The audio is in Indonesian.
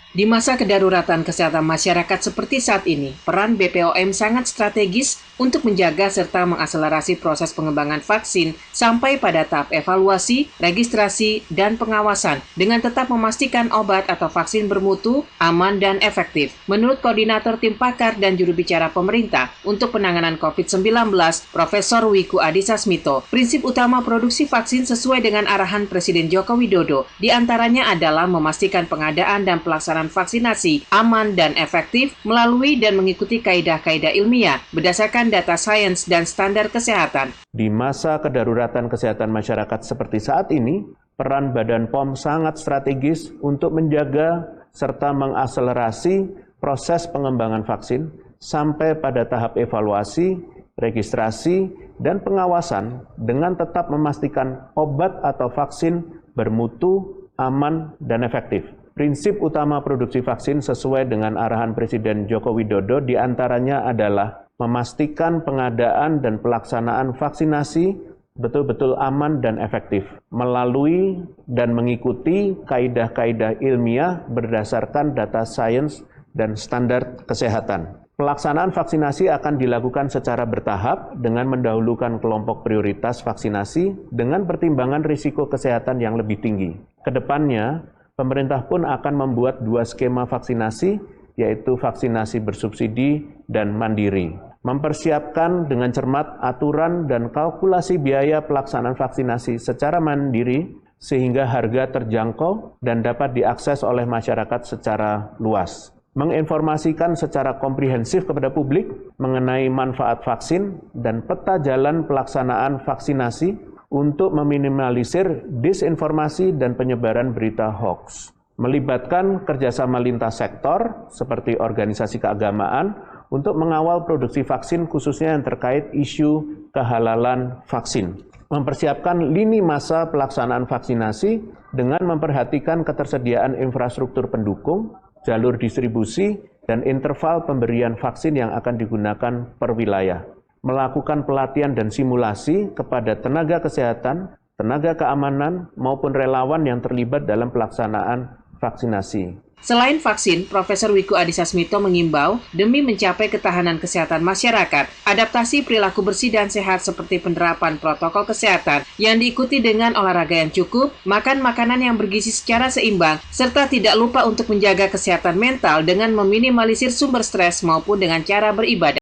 Di masa kedaruratan kesehatan masyarakat seperti saat ini, peran BPOM sangat strategis untuk menjaga serta mengakselerasi proses pengembangan vaksin sampai pada tahap evaluasi, registrasi, dan pengawasan dengan tetap memastikan obat atau vaksin bermutu, aman, dan efektif. Menurut Koordinator Tim Pakar dan Juru Bicara Pemerintah untuk Penanganan COVID-19, Profesor Wiku Adhisa Smito, prinsip utama produksi vaksin sesuai dengan arahan Presiden Joko Widodo, diantaranya adalah memastikan pengadaan dan pelaksanaan vaksinasi aman dan efektif melalui dan mengikuti kaidah-kaidah ilmiah berdasarkan data sains dan standar kesehatan. Di masa kedaruratan kesehatan masyarakat seperti saat ini, peran Badan POM sangat strategis untuk menjaga serta mengakselerasi proses pengembangan vaksin sampai pada tahap evaluasi, registrasi, dan pengawasan dengan tetap memastikan obat atau vaksin bermutu, aman, dan efektif. Prinsip utama produksi vaksin sesuai dengan arahan Presiden Joko Widodo diantaranya adalah memastikan pengadaan dan pelaksanaan vaksinasi betul-betul aman dan efektif, melalui dan mengikuti kaidah-kaidah ilmiah berdasarkan data sains dan standar kesehatan. Pelaksanaan vaksinasi akan dilakukan secara bertahap dengan mendahulukan kelompok prioritas vaksinasi dengan pertimbangan risiko kesehatan yang lebih tinggi. Kedepannya, pemerintah pun akan membuat 2 skema vaksinasi, yaitu vaksinasi bersubsidi dan mandiri. Mempersiapkan dengan cermat aturan dan kalkulasi biaya pelaksanaan vaksinasi secara mandiri, sehingga harga terjangkau dan dapat diakses oleh masyarakat secara luas. Menginformasikan secara komprehensif kepada publik mengenai manfaat vaksin dan peta jalan pelaksanaan vaksinasi untuk meminimalisir disinformasi dan penyebaran berita hoax. Melibatkan kerjasama lintas sektor seperti organisasi keagamaan untuk mengawal produksi vaksin khususnya yang terkait isu kehalalan vaksin. Mempersiapkan lini masa pelaksanaan vaksinasi dengan memperhatikan ketersediaan infrastruktur pendukung, jalur distribusi, dan interval pemberian vaksin yang akan digunakan per wilayah. Melakukan pelatihan dan simulasi kepada tenaga kesehatan, tenaga keamanan, maupun relawan yang terlibat dalam pelaksanaan vaksinasi. Selain vaksin, Profesor Wiku Adhisa Smito mengimbau demi mencapai ketahanan kesehatan masyarakat, adaptasi perilaku bersih dan sehat seperti penerapan protokol kesehatan yang diikuti dengan olahraga yang cukup, makan makanan yang bergizi secara seimbang, serta tidak lupa untuk menjaga kesehatan mental dengan meminimalisir sumber stres maupun dengan cara beribadah.